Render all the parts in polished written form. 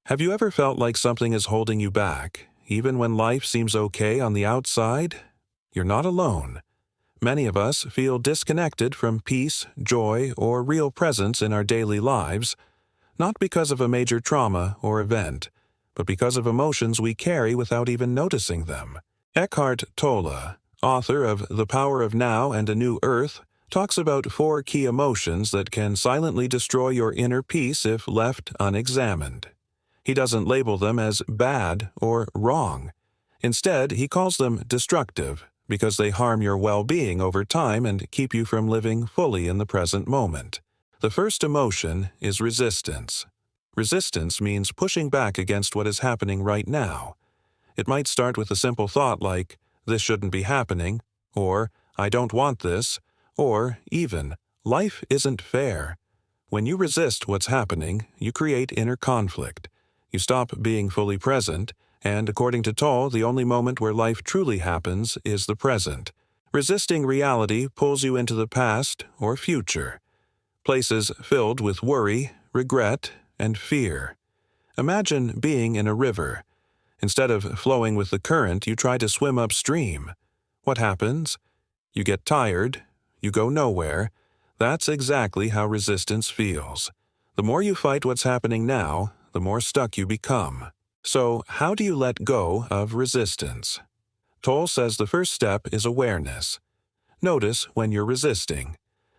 Have you ever felt like something is holding you back, even when life seems okay on the outside? You're not alone. Many of us feel disconnected from peace, joy, or real presence in our daily lives, not because of a major trauma or event, but because of emotions we carry without even noticing them. Eckhart Tolle, author of The Power of Now and a New Earth, talks about 4 key emotions that can silently destroy your inner peace if left unexamined. He doesn't label them as bad or wrong. Instead, he calls them destructive because they harm your well-being over time and keep you from living fully in the present moment. The first emotion is resistance. Resistance means pushing back against what is happening right now. It might start with a simple thought like, "This shouldn't be happening," or "I don't want this," or even, "Life isn't fair." When you resist what's happening, you create inner conflict. You stop being fully present, and according to Tolle, the only moment where life truly happens is the present. Resisting reality pulls you into the past or future, places filled with worry, regret, and fear. Imagine being in a river. Instead of flowing with the current, you try to swim upstream. What happens? You get tired, you go nowhere. That's exactly how resistance feels. The more you fight what's happening now, the more stuck you become. So, how do you let go of resistance? Tolle says the first step is awareness. Notice when you're resisting.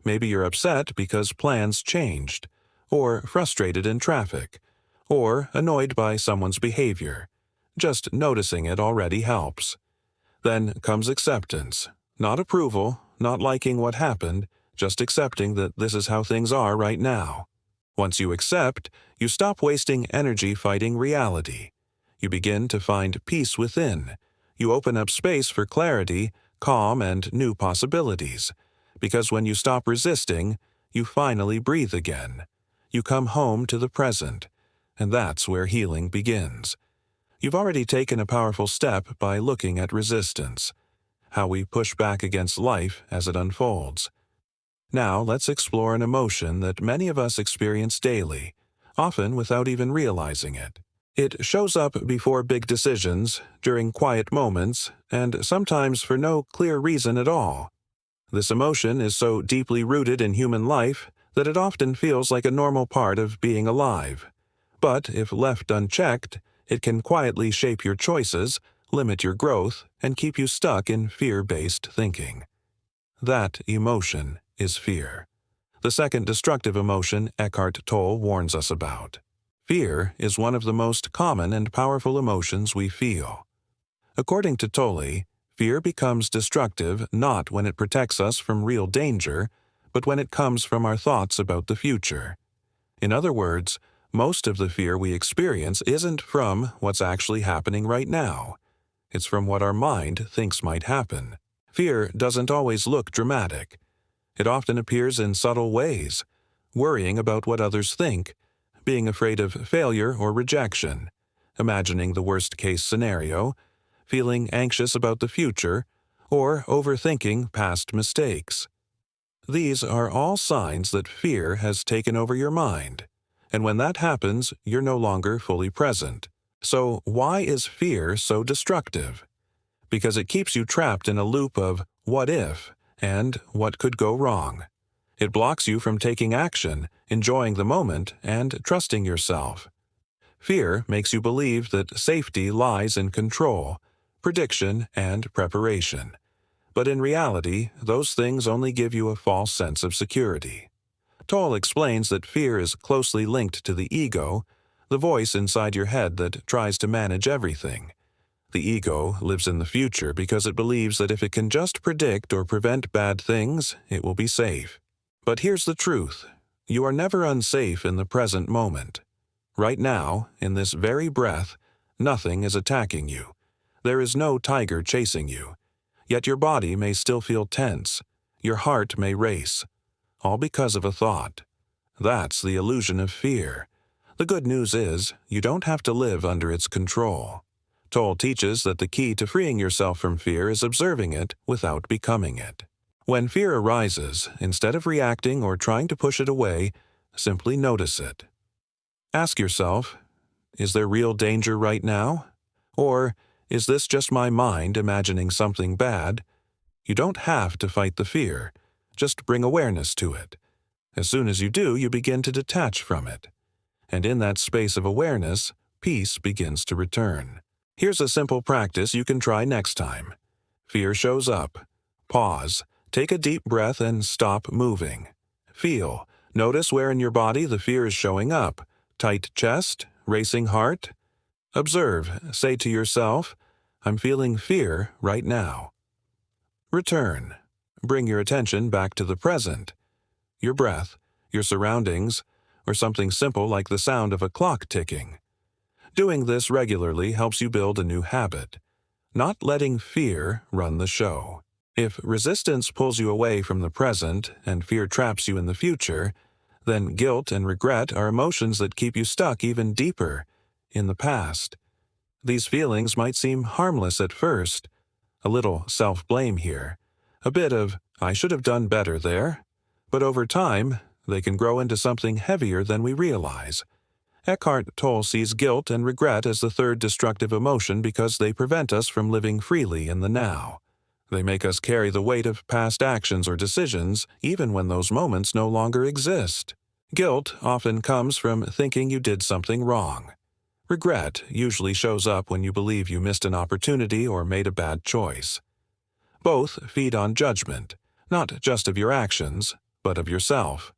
Maybe you're upset because plans changed, or frustrated in traffic, or annoyed by someone's behavior. Just noticing it already helps. Then comes acceptance. Not approval, not liking what happened, just accepting that this is how things are right now. Once you accept, you stop wasting energy fighting reality. You begin to find peace within. You open up space for clarity, calm, and new possibilities. Because when you stop resisting, you finally breathe again. You come home to the present. And that's where healing begins. You've already taken a powerful step by looking at resistance, how we push back against life as it unfolds. Now let's explore an emotion that many of us experience daily, often without even realizing it. It shows up before big decisions, during quiet moments, and sometimes for no clear reason at all. This emotion is so deeply rooted in human life that it often feels like a normal part of being alive. But if left unchecked, it can quietly shape your choices, limit your growth, and keep you stuck in fear-based thinking. That emotion is fear. The second destructive emotion Eckhart Tolle warns us about. Fear is one of the most common and powerful emotions we feel. According to Tolle, fear becomes destructive not when it protects us from real danger, but when it comes from our thoughts about the future. In other words, most of the fear we experience isn't from what's actually happening right now. It's from what our mind thinks might happen. Fear doesn't always look dramatic. It often appears in subtle ways: worrying about what others think, being afraid of failure or rejection, imagining the worst-case scenario, feeling anxious about the future, or overthinking past mistakes. These are all signs that fear has taken over your mind, and when that happens, you're no longer fully present. So why is fear so destructive? Because it keeps you trapped in a loop of what if and what could go wrong. It blocks you from taking action, enjoying the moment, and trusting yourself. Fear makes you believe that safety lies in control, prediction, and preparation. But in reality, those things only give you a false sense of security. Tolle explains that fear is closely linked to the ego, the voice inside your head that tries to manage everything. The ego lives in the future because it believes that if it can just predict or prevent bad things, it will be safe. But here's the truth. You are never unsafe in the present moment. Right now, in this very breath, nothing is attacking you. There is no tiger chasing you. Yet your body may still feel tense. Your heart may race. All because of a thought. That's the illusion of fear. The good news is, you don't have to live under its control. Tolle teaches that the key to freeing yourself from fear is observing it without becoming it. When fear arises, instead of reacting or trying to push it away, simply notice it. Ask yourself, Is there real danger right now? Or is this just my mind imagining something bad? You don't have to fight the fear. Just bring awareness to it. As soon as you do, you begin to detach from it. And in that space of awareness, peace begins to return. Here's a simple practice you can try next time. Fear shows up. Pause. Take a deep breath and stop moving. Feel. Notice where in your body the fear is showing up. Tight chest? Racing heart? Observe. Say to yourself, I'm feeling fear right now. Return. Bring your attention back to the present. Your breath, your surroundings, or something simple like the sound of a clock ticking. Doing this regularly helps you build a new habit. Not letting fear run the show. If resistance pulls you away from the present and fear traps you in the future, then guilt and regret are emotions that keep you stuck even deeper in the past. These feelings might seem harmless at first. A little self-blame here. A bit of, I should have done better there. But over time, they can grow into something heavier than we realize. Eckhart Tolle sees guilt and regret as the third destructive emotion because they prevent us from living freely in the now. They make us carry the weight of past actions or decisions, even when those moments no longer exist. Guilt often comes from thinking you did something wrong. Regret usually shows up when you believe you missed an opportunity or made a bad choice. Both feed on judgment, not just of your actions, but of yourself.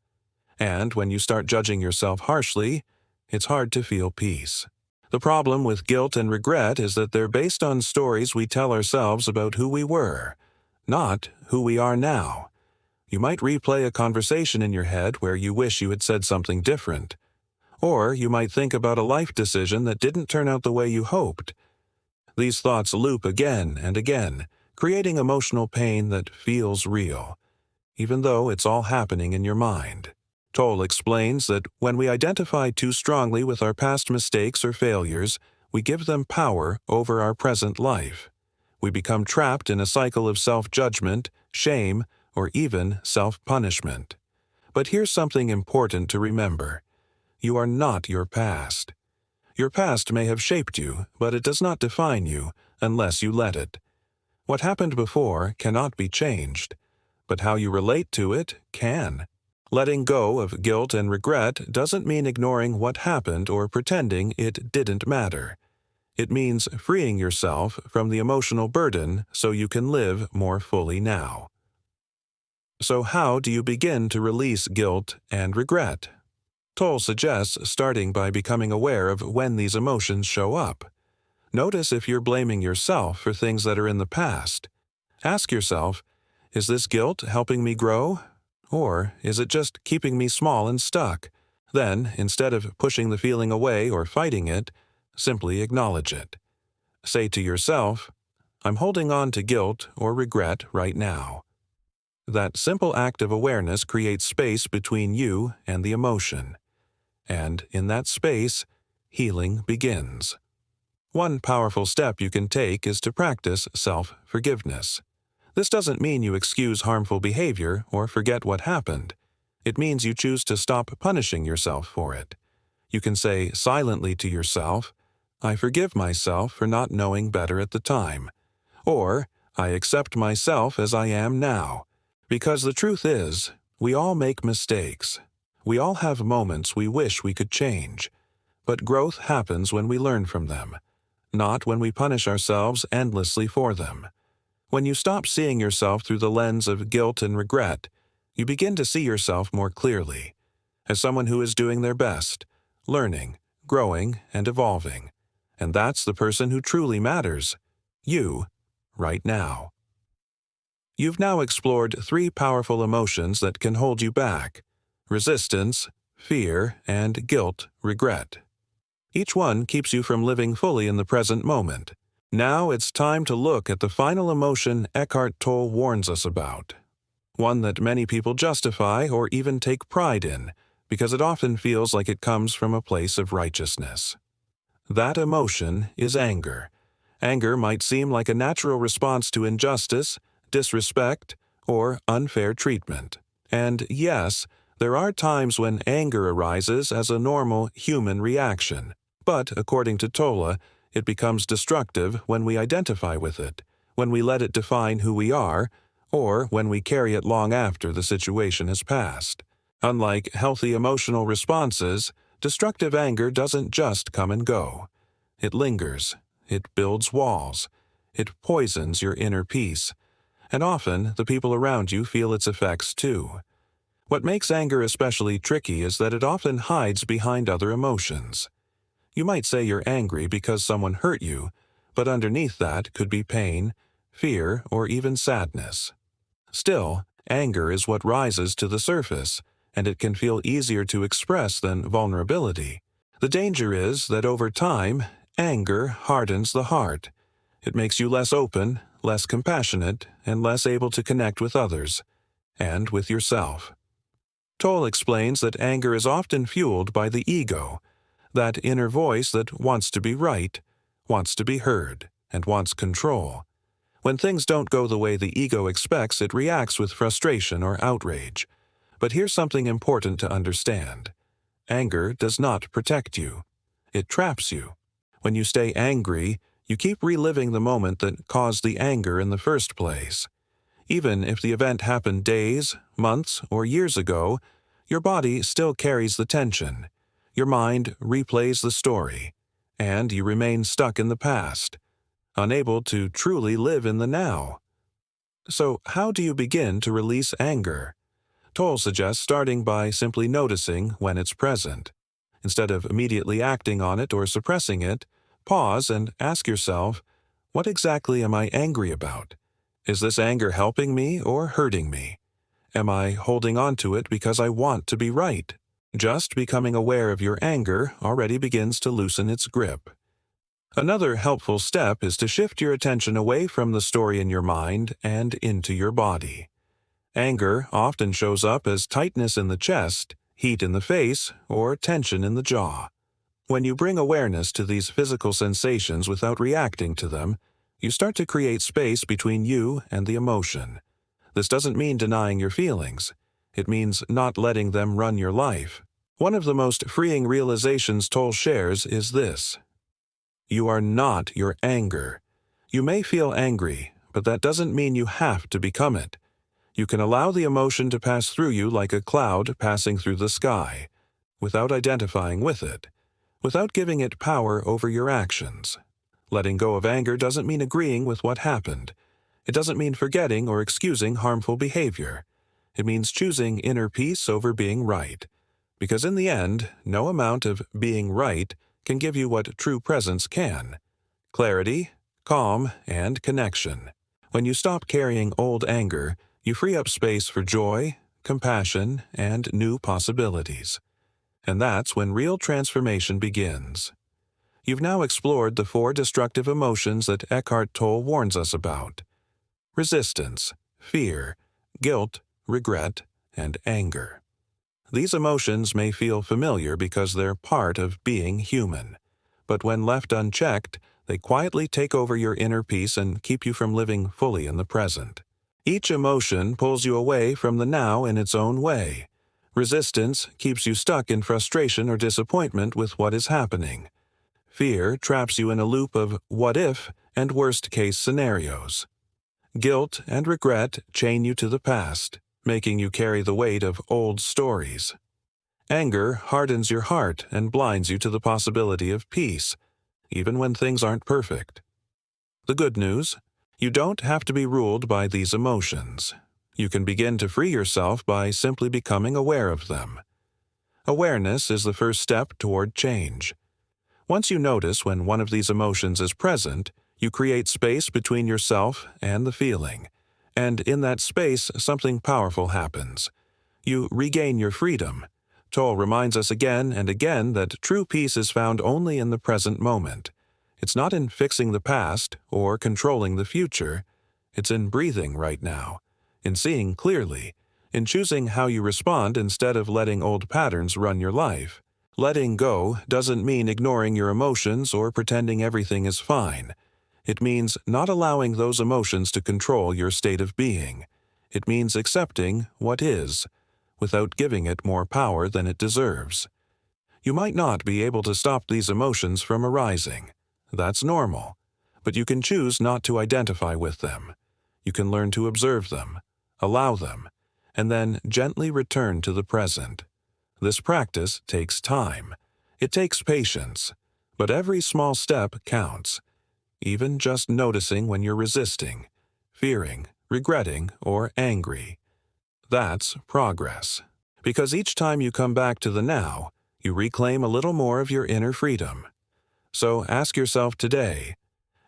And when you start judging yourself harshly, it's hard to feel peace. The problem with guilt and regret is that they're based on stories we tell ourselves about who we were, not who we are now. You might replay a conversation in your head where you wish you had said something different. Or you might think about a life decision that didn't turn out the way you hoped. These thoughts loop again and again, creating emotional pain that feels real, even though it's all happening in your mind. Tolle explains that when we identify too strongly with our past mistakes or failures, we give them power over our present life. We become trapped in a cycle of self-judgment, shame, or even self-punishment. But here's something important to remember. You are not your past. Your past may have shaped you, but it does not define you unless you let it. What happened before cannot be changed, but how you relate to it can. Letting go of guilt and regret doesn't mean ignoring what happened or pretending it didn't matter. It means freeing yourself from the emotional burden so you can live more fully now. So how do you begin to release guilt and regret? Tolle suggests starting by becoming aware of when these emotions show up. Notice if you're blaming yourself for things that are in the past. Ask yourself, is this guilt helping me grow? Or is it just keeping me small and stuck? Then, instead of pushing the feeling away or fighting it, simply acknowledge it. Say to yourself, I'm holding on to guilt or regret right now. That simple act of awareness creates space between you and the emotion. And in that space, healing begins. One powerful step you can take is to practice self-forgiveness. This doesn't mean you excuse harmful behavior or forget what happened. It means you choose to stop punishing yourself for it. You can say silently to yourself, I forgive myself for not knowing better at the time. Or, I accept myself as I am now. Because the truth is, we all make mistakes. We all have moments we wish we could change. But growth happens when we learn from them, not when we punish ourselves endlessly for them. When you stop seeing yourself through the lens of guilt and regret, you begin to see yourself more clearly, as someone who is doing their best, learning, growing, and evolving. And that's the person who truly matters, you, right now. You've now explored 3 powerful emotions that can hold you back: resistance, fear, and guilt, regret. Each one keeps you from living fully in the present moment. Now it's time to look at the final emotion Eckhart Tolle warns us about. One that many people justify or even take pride in, because it often feels like it comes from a place of righteousness. That emotion is anger. Anger might seem like a natural response to injustice, disrespect, or unfair treatment. And yes, there are times when anger arises as a normal human reaction. But, according to Tolle, it becomes destructive when we identify with it, when we let it define who we are, or when we carry it long after the situation has passed. Unlike healthy emotional responses, destructive anger doesn't just come and go. It lingers. It builds walls. It poisons your inner peace. And often, the people around you feel its effects too. What makes anger especially tricky is that it often hides behind other emotions. You might say you're angry because someone hurt you, but underneath that could be pain, fear, or even sadness. Still, anger is what rises to the surface, and it can feel easier to express than vulnerability. The danger is that over time, anger hardens the heart. It makes you less open, less compassionate, and less able to connect with others, and with yourself. Tolle explains that anger is often fueled by the ego, that inner voice that wants to be right, wants to be heard, and wants control. When things don't go the way the ego expects, it reacts with frustration or outrage. But here's something important to understand. Anger does not protect you. It traps you. When you stay angry, you keep reliving the moment that caused the anger in the first place. Even if the event happened days, months, or years ago, your body still carries the tension. Your mind replays the story, and you remain stuck in the past, unable to truly live in the now. So, how do you begin to release anger? Tolle suggests starting by simply noticing when it's present. Instead of immediately acting on it or suppressing it, pause and ask yourself, what exactly am I angry about? Is this anger helping me or hurting me? Am I holding on to it because I want to be right? Just becoming aware of your anger already begins to loosen its grip. Another helpful step is to shift your attention away from the story in your mind and into your body. Anger often shows up as tightness in the chest, heat in the face, or tension in the jaw. When you bring awareness to these physical sensations without reacting to them, you start to create space between you and the emotion. This doesn't mean denying your feelings. It means not letting them run your life. One of the most freeing realizations Tolle shares is this. You are not your anger. You may feel angry, but that doesn't mean you have to become it. You can allow the emotion to pass through you like a cloud passing through the sky, without identifying with it, without giving it power over your actions. Letting go of anger doesn't mean agreeing with what happened. It doesn't mean forgetting or excusing harmful behavior. It means choosing inner peace over being right. Because in the end, no amount of being right can give you what true presence can: clarity, calm, and connection. When you stop carrying old anger, you free up space for joy, compassion, and new possibilities. And that's when real transformation begins. You've now explored the 4 destructive emotions that Eckhart Tolle warns us about: resistance, fear, guilt, regret, and anger. These emotions may feel familiar because they're part of being human. But when left unchecked, they quietly take over your inner peace and keep you from living fully in the present. Each emotion pulls you away from the now in its own way. Resistance keeps you stuck in frustration or disappointment with what is happening. Fear traps you in a loop of what if and worst-case scenarios. Guilt and regret chain you to the past, making you carry the weight of old stories. Anger hardens your heart and blinds you to the possibility of peace, even when things aren't perfect. The good news: you don't have to be ruled by these emotions. You can begin to free yourself by simply becoming aware of them. Awareness is the first step toward change. Once you notice when one of these emotions is present, you create space between yourself and the feeling. And in that space, something powerful happens. You regain your freedom. Tolle reminds us again and again that true peace is found only in the present moment. It's not in fixing the past or controlling the future. It's in breathing right now, in seeing clearly, in choosing how you respond instead of letting old patterns run your life. Letting go doesn't mean ignoring your emotions or pretending everything is fine. It means not allowing those emotions to control your state of being. It means accepting what is, without giving it more power than it deserves. You might not be able to stop these emotions from arising. That's normal. But you can choose not to identify with them. You can learn to observe them, allow them, and then gently return to the present. This practice takes time. It takes patience. But every small step counts. Even just noticing when you're resisting, fearing, regretting, or angry. That's progress. Because each time you come back to the now, you reclaim a little more of your inner freedom. So ask yourself today,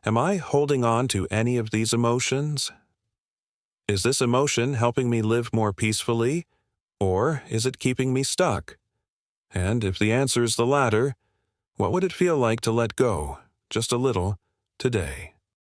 am I holding on to any of these emotions? Is this emotion helping me live more peacefully, or is it keeping me stuck? And if the answer is the latter, what would it feel like to let go, just a little, today?